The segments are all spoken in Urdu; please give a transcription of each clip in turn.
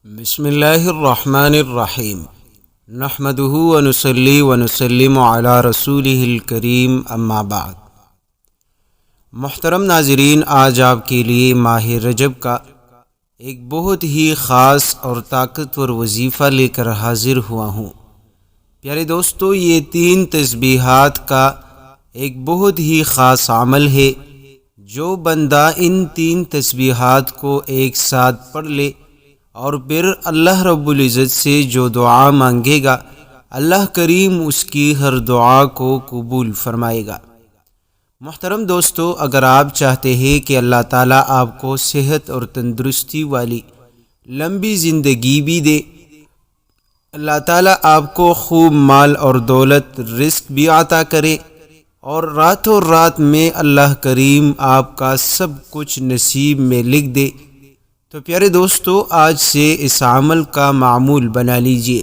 بسم اللہ الرحمن الرحیم نحمدہ ونصلی ونسلم علی رسولہ الکریم اما بعد۔ محترم ناظرین، آج آپ کے لیے ماہ رجب کا ایک بہت ہی خاص اور طاقتور وظیفہ لے کر حاضر ہوا ہوں۔ پیارے دوستو، یہ 3 تسبیحات کا ایک بہت ہی خاص عمل ہے۔ جو بندہ ان 3 تسبیحات کو ایک ساتھ پڑھ لے اور پھر اللہ رب العزت سے جو دعا مانگے گا، اللہ کریم اس کی ہر دعا کو قبول فرمائے گا۔ محترم دوستو، اگر آپ چاہتے ہیں کہ اللہ تعالیٰ آپ کو صحت اور تندرستی والی لمبی زندگی بھی دے، اللہ تعالیٰ آپ کو خوب مال اور دولت رزق بھی عطا کرے اور راتوں رات میں اللہ کریم آپ کا سب کچھ نصیب میں لکھ دے، تو پیارے دوستو، آج سے اس عمل کا معمول بنا لیجئے۔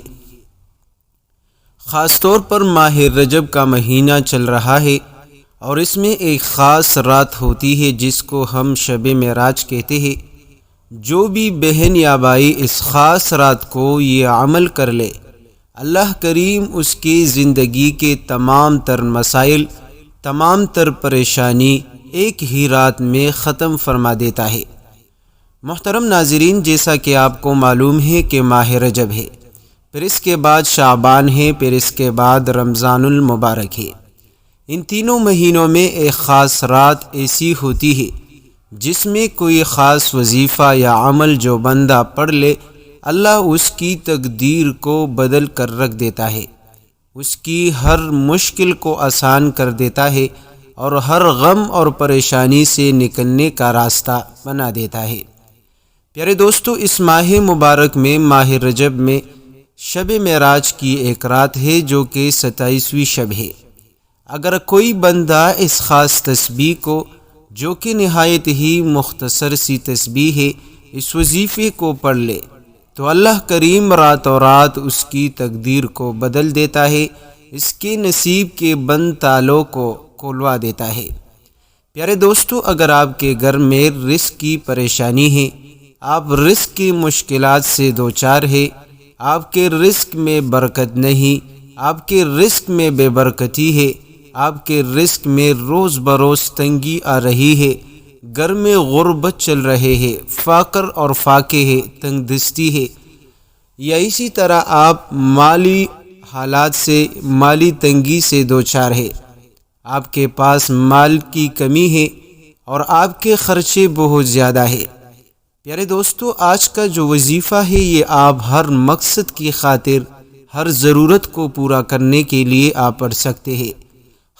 خاص طور پر ماہ رجب کا مہینہ چل رہا ہے اور اس میں ایک خاص رات ہوتی ہے جس کو ہم شب معراج کہتے ہیں۔ جو بھی بہن یا بھائی اس خاص رات کو یہ عمل کر لے، اللہ کریم اس کی زندگی کے تمام تر مسائل، تمام تر پریشانی ایک ہی رات میں ختم فرما دیتا ہے۔ محترم ناظرین، جیسا کہ آپ کو معلوم ہے کہ ماہ رجب ہے، پھر اس کے بعد شعبان ہے، پھر اس کے بعد رمضان المبارک ہے۔ ان تینوں مہینوں میں ایک خاص رات ایسی ہوتی ہے جس میں کوئی خاص وظیفہ یا عمل جو بندہ پڑھ لے، اللہ اس کی تقدیر کو بدل کر رکھ دیتا ہے، اس کی ہر مشکل کو آسان کر دیتا ہے اور ہر غم اور پریشانی سے نکلنے کا راستہ بنا دیتا ہے۔ پیارے دوستو، اس ماہ مبارک میں، ماہ رجب میں، شب معراج کی ایک رات ہے جو کہ 27ویں شب ہے۔ اگر کوئی بندہ اس خاص تسبیح کو، جو کہ نہایت ہی مختصر سی تسبیح ہے، اس وظیفے کو پڑھ لے تو اللہ کریم راتوں رات اس کی تقدیر کو بدل دیتا ہے، اس کے نصیب کے بند تالوں کو کھولوا دیتا ہے۔ پیارے دوستو، اگر آپ کے گھر میں رزق کی پریشانی ہے، آپ رزق کی مشکلات سے دوچار ہے، آپ کے رزق میں برکت نہیں، آپ کے رزق میں بے برکتی ہے، آپ کے رزق میں روز بروز تنگی آ رہی ہے، گھر میں غربت چل رہے ہے، فقر اور فاقے ہے، تنگ دستی ہے، یا اسی طرح آپ مالی حالات سے، مالی تنگی سے دوچار ہے، آپ کے پاس مال کی کمی ہے اور آپ کے خرچے بہت زیادہ ہے۔ پیارے دوستو، آج کا جو وظیفہ ہے یہ آپ ہر مقصد کی خاطر، ہر ضرورت کو پورا کرنے کے لیے آپ پڑھ سکتے ہیں۔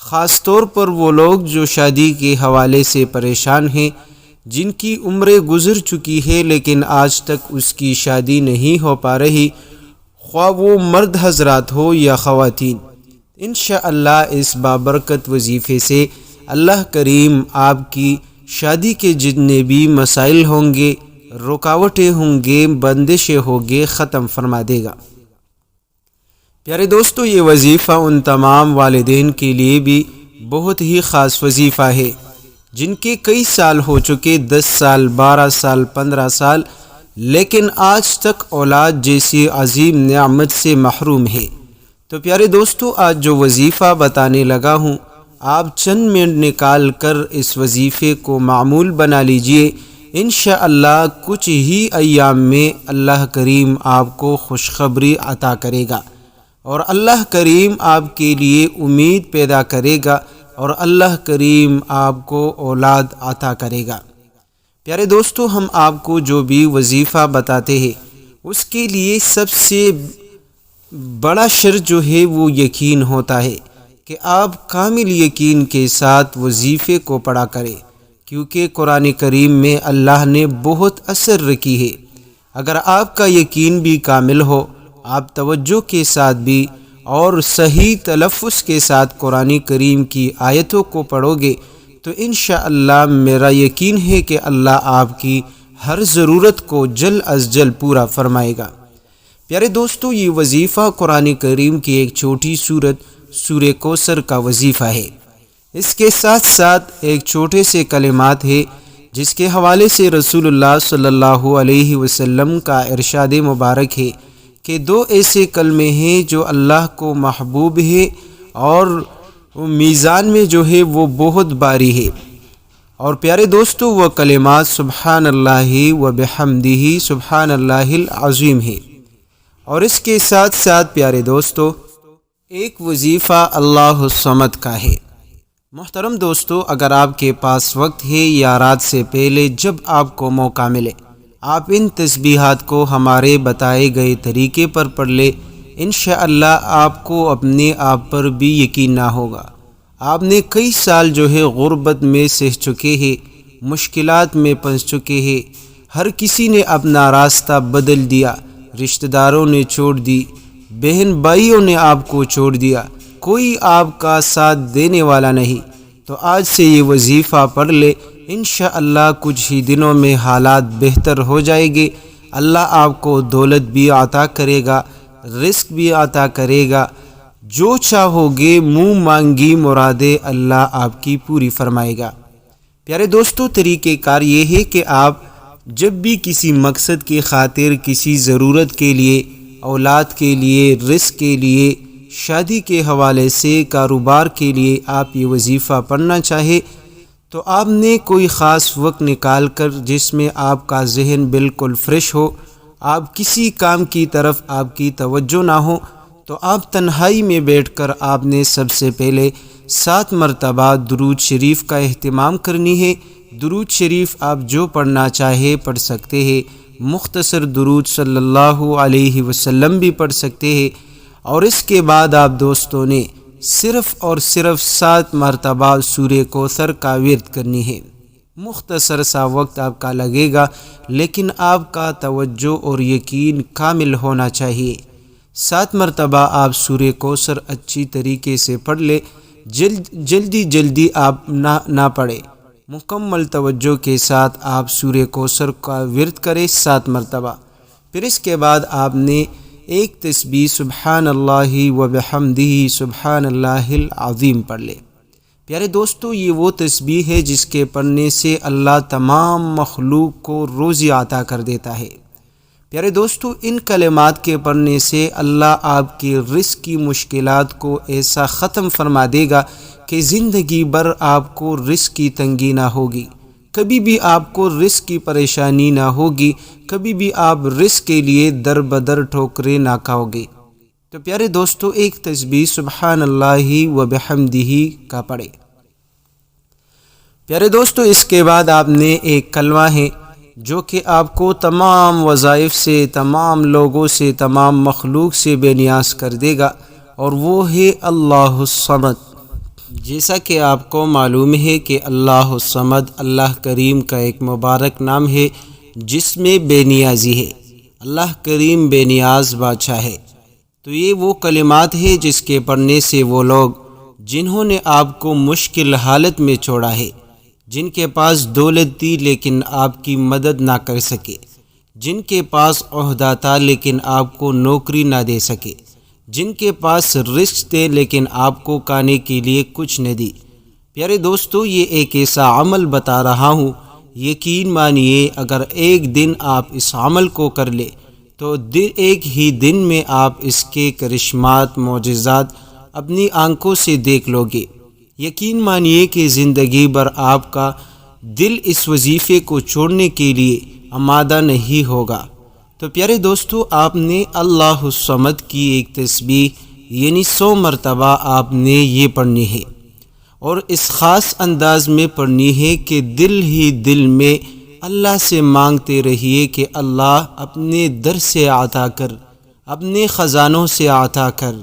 خاص طور پر وہ لوگ جو شادی کے حوالے سے پریشان ہیں، جن کی عمریں گزر چکی ہے لیکن آج تک اس کی شادی نہیں ہو پا رہی، خواہ وہ مرد حضرات ہو یا خواتین، انشاءاللہ اس بابرکت وظیفے سے اللہ کریم آپ کی شادی کے جتنے بھی مسائل ہوں گے، رکاوٹیں ہوں گے، بندشیں ہوں گے، ختم فرما دے گا۔ پیارے دوستو، یہ وظیفہ ان تمام والدین کے لیے بھی بہت ہی خاص وظیفہ ہے جن کے کئی سال ہو چکے، 10 سال، 12 سال، 15 سال، لیکن آج تک اولاد جیسی عظیم نعمت سے محروم ہے۔ تو پیارے دوستو، آج جو وظیفہ بتانے لگا ہوں، آپ چند منٹ نکال کر اس وظیفے کو معمول بنا لیجئے۔ انشاءاللہ کچھ ہی ایام میں اللہ کریم آپ کو خوشخبری عطا کرے گا اور اللہ کریم آپ کے لیے امید پیدا کرے گا اور اللہ کریم آپ کو اولاد عطا کرے گا۔ پیارے دوستو، ہم آپ کو جو بھی وظیفہ بتاتے ہیں اس کے لیے سب سے بڑا شرط جو ہے وہ یقین ہوتا ہے کہ آپ کامل یقین کے ساتھ وظیفے کو پڑھا کریں، کیونکہ قرآن کریم میں اللہ نے بہت اثر رکھی ہے۔ اگر آپ کا یقین بھی کامل ہو، آپ توجہ کے ساتھ بھی اور صحیح تلفظ کے ساتھ قرآن کریم کی آیتوں کو پڑھو گے تو انشاءاللہ میرا یقین ہے کہ اللہ آپ کی ہر ضرورت کو جلد از جلد پورا فرمائے گا۔ پیارے دوستو، یہ وظیفہ قرآن کریم کی ایک چھوٹی سورت سورہ کوثر کا وظیفہ ہے۔ اس کے ساتھ ساتھ ایک چھوٹے سے کلمات ہے جس کے حوالے سے رسول اللہ صلی اللہ علیہ وسلم کا ارشاد مبارک ہے کہ 2 ایسے کلمے ہیں جو اللہ کو محبوب ہے اور میزان میں جو ہے وہ بہت باری ہے۔ اور پیارے دوستو وہ کلمات سبحان اللہ و بحمدہ سبحان اللہ العظیم ہے۔ اور اس کے ساتھ ساتھ پیارے دوستو ایک وظیفہ اللہ الصمد کا ہے۔ محترم دوستو، اگر آپ کے پاس وقت ہے یا رات سے پہلے جب آپ کو موقع ملے، آپ ان تسبیحات کو ہمارے بتائے گئے طریقے پر پڑھ لے، انشاءاللہ آپ کو اپنے آپ پر بھی یقین نہ ہوگا۔ آپ نے کئی سال جو ہے غربت میں سہ چکے ہیں، مشکلات میں پھنس چکے ہیں، ہر کسی نے اپنا راستہ بدل دیا، رشتہ داروں نے چھوڑ دی، بہن بھائیوں نے آپ کو چھوڑ دیا، کوئی آپ کا ساتھ دینے والا نہیں۔ تو آج سے یہ وظیفہ پڑھ لے، انشاءاللہ کچھ ہی دنوں میں حالات بہتر ہو جائے گے۔ اللہ آپ کو دولت بھی عطا کرے گا، رزق بھی عطا کرے گا، جو چاہو گے منہ مانگی مرادیں اللہ آپ کی پوری فرمائے گا۔ پیارے دوستو، طریقہ کار یہ ہے کہ آپ جب بھی کسی مقصد کی خاطر، کسی ضرورت کے لیے، اولاد کے لیے، رزق کے لیے، شادی کے حوالے سے، کاروبار کے لیے آپ یہ وظیفہ پڑھنا چاہے تو آپ نے کوئی خاص وقت نکال کر جس میں آپ کا ذہن بالکل فریش ہو، آپ کسی کام کی طرف آپ کی توجہ نہ ہو، تو آپ تنہائی میں بیٹھ کر آپ نے سب سے پہلے 7 مرتبہ درود شریف کا اہتمام کرنی ہے۔ درود شریف آپ جو پڑھنا چاہے پڑھ سکتے ہیں، مختصر درود صلی اللہ علیہ وسلم بھی پڑھ سکتے ہیں۔ اور اس کے بعد آپ دوستوں نے صرف اور صرف 7 مرتبہ سورہ کوثر کا ورد کرنی ہے۔ مختصر سا وقت آپ کا لگے گا، لیکن آپ کا توجہ اور یقین کامل ہونا چاہیے۔ 7 مرتبہ آپ سورہ کوثر اچھی طریقے سے پڑھ لے، جلدی آپ نہ پڑھیں، مکمل توجہ کے ساتھ آپ سورہ کوثر کا ورد کریں 7 مرتبہ۔ پھر اس کے بعد آپ نے ایک تسبیح سبحان اللہ و بحمدہ سبحان اللہ العظیم پڑھ لے۔ پیارے دوستو، یہ وہ تسبیح ہے جس کے پڑھنے سے اللہ تمام مخلوق کو روزی عطا کر دیتا ہے۔ پیارے دوستو، ان کلمات کے پڑھنے سے اللہ آپ کی رزق کی مشکلات کو ایسا ختم فرما دے گا کہ زندگی بھر آپ کو رزق کی تنگی نہ ہوگی، کبھی بھی آپ کو رزق کی پریشانی نہ ہوگی، کبھی بھی آپ رزق کے لیے در بدر ٹھوکریں نہ کھاؤ گے۔ تو پیارے دوستو، ایک تسبیح سبحان اللہ و بحمدہ کا پڑھیں۔ پیارے دوستو، اس کے بعد آپ نے ایک کلمہ ہے جو کہ آپ کو تمام وظائف سے، تمام لوگوں سے، تمام مخلوق سے بے نیاز کر دے گا، اور وہ ہے اللہ الصمد۔ جیسا کہ آپ کو معلوم ہے کہ اللہ الصمد اللہ کریم کا ایک مبارک نام ہے جس میں بے نیازی ہے۔ اللہ کریم بے نیاز بادشاہ ہے۔ تو یہ وہ کلمات ہے جس کے پڑھنے سے وہ لوگ جنہوں نے آپ کو مشکل حالت میں چھوڑا ہے، جن کے پاس دولت تھی لیکن آپ کی مدد نہ کر سکے، جن کے پاس عہدہ تھا لیکن آپ کو نوکری نہ دے سکے، جن کے پاس رزق تھے لیکن آپ کو کھانے کے لیے کچھ نہ دی۔ پیارے دوستو، یہ ایک ایسا عمل بتا رہا ہوں، یقین مانیے اگر ایک دن آپ اس عمل کو کر لے تو ایک ہی دن میں آپ اس کے کرشمات، معجزات اپنی آنکھوں سے دیکھ لو گے۔ یقین مانیے کہ زندگی بھر آپ کا دل اس وظیفے کو چھوڑنے کے لیے آمادہ نہیں ہوگا۔ تو پیارے دوستو، آپ نے اللہ الصمد کی ایک تسبیح یعنی 100 مرتبہ آپ نے یہ پڑھنی ہے، اور اس خاص انداز میں پڑھنی ہے کہ دل ہی دل میں اللہ سے مانگتے رہیے کہ اللہ اپنے در سے عطا کر، اپنے خزانوں سے عطا کر،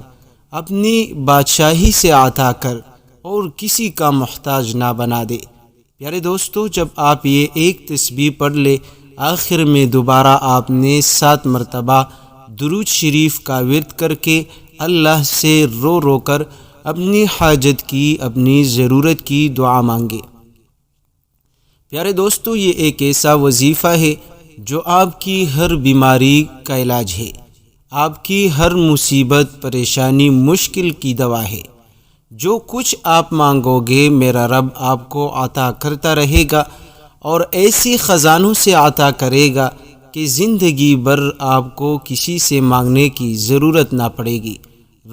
اپنی بادشاہی سے عطا کر، اور کسی کا محتاج نہ بنا دے۔ پیارے دوستو، جب آپ یہ ایک تسبیح پڑھ لے، آخر میں دوبارہ آپ نے 7 مرتبہ درود شریف کا ورد کر کے اللہ سے رو رو کر اپنی حاجت کی، اپنی ضرورت کی دعا مانگے۔ پیارے دوستو، یہ ایک ایسا وظیفہ ہے جو آپ کی ہر بیماری کا علاج ہے، آپ کی ہر مصیبت، پریشانی، مشکل کی دوا ہے۔ جو کچھ آپ مانگو گے میرا رب آپ کو عطا کرتا رہے گا، اور ایسی خزانوں سے عطا کرے گا کہ زندگی بھر آپ کو کسی سے مانگنے کی ضرورت نہ پڑے گی۔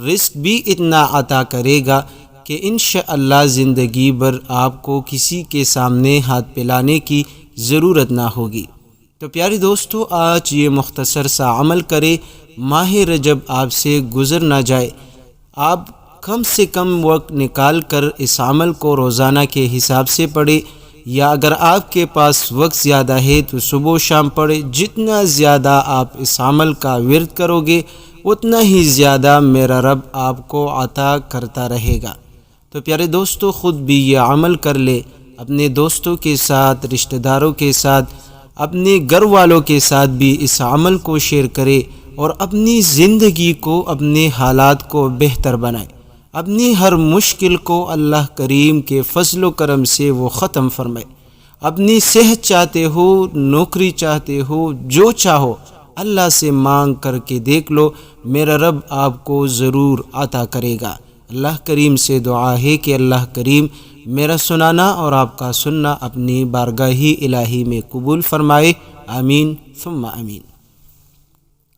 رزق بھی اتنا عطا کرے گا کہ انشاءاللہ زندگی بھر آپ کو کسی کے سامنے ہاتھ پھیلانے کی ضرورت نہ ہوگی۔ تو پیارے دوستو، آج یہ مختصر سا عمل کرے، ماہ رجب آپ سے گزر نہ جائے۔ آپ کم سے کم وقت نکال کر اس عمل کو روزانہ کے حساب سے پڑھیں، یا اگر آپ کے پاس وقت زیادہ ہے تو صبح و شام پڑھیں۔ جتنا زیادہ آپ اس عمل کا ورد کرو گے اتنا ہی زیادہ میرا رب آپ کو عطا کرتا رہے گا۔ تو پیارے دوستو، خود بھی یہ عمل کر لے، اپنے دوستوں کے ساتھ، رشتہ داروں کے ساتھ، اپنے گھر والوں کے ساتھ بھی اس عمل کو شیئر کرے، اور اپنی زندگی کو، اپنے حالات کو بہتر بنائے۔ اپنی ہر مشکل کو اللہ کریم کے فضل و کرم سے وہ ختم فرمائے۔ اپنی صحت چاہتے ہو، نوکری چاہتے ہو، جو چاہو اللہ سے مانگ کر کے دیکھ لو، میرا رب آپ کو ضرور عطا کرے گا۔ اللہ کریم سے دعا ہے کہ اللہ کریم میرا سنانا اور آپ کا سننا اپنی بارگاہ الہی میں قبول فرمائے۔ آمین ثم آمین۔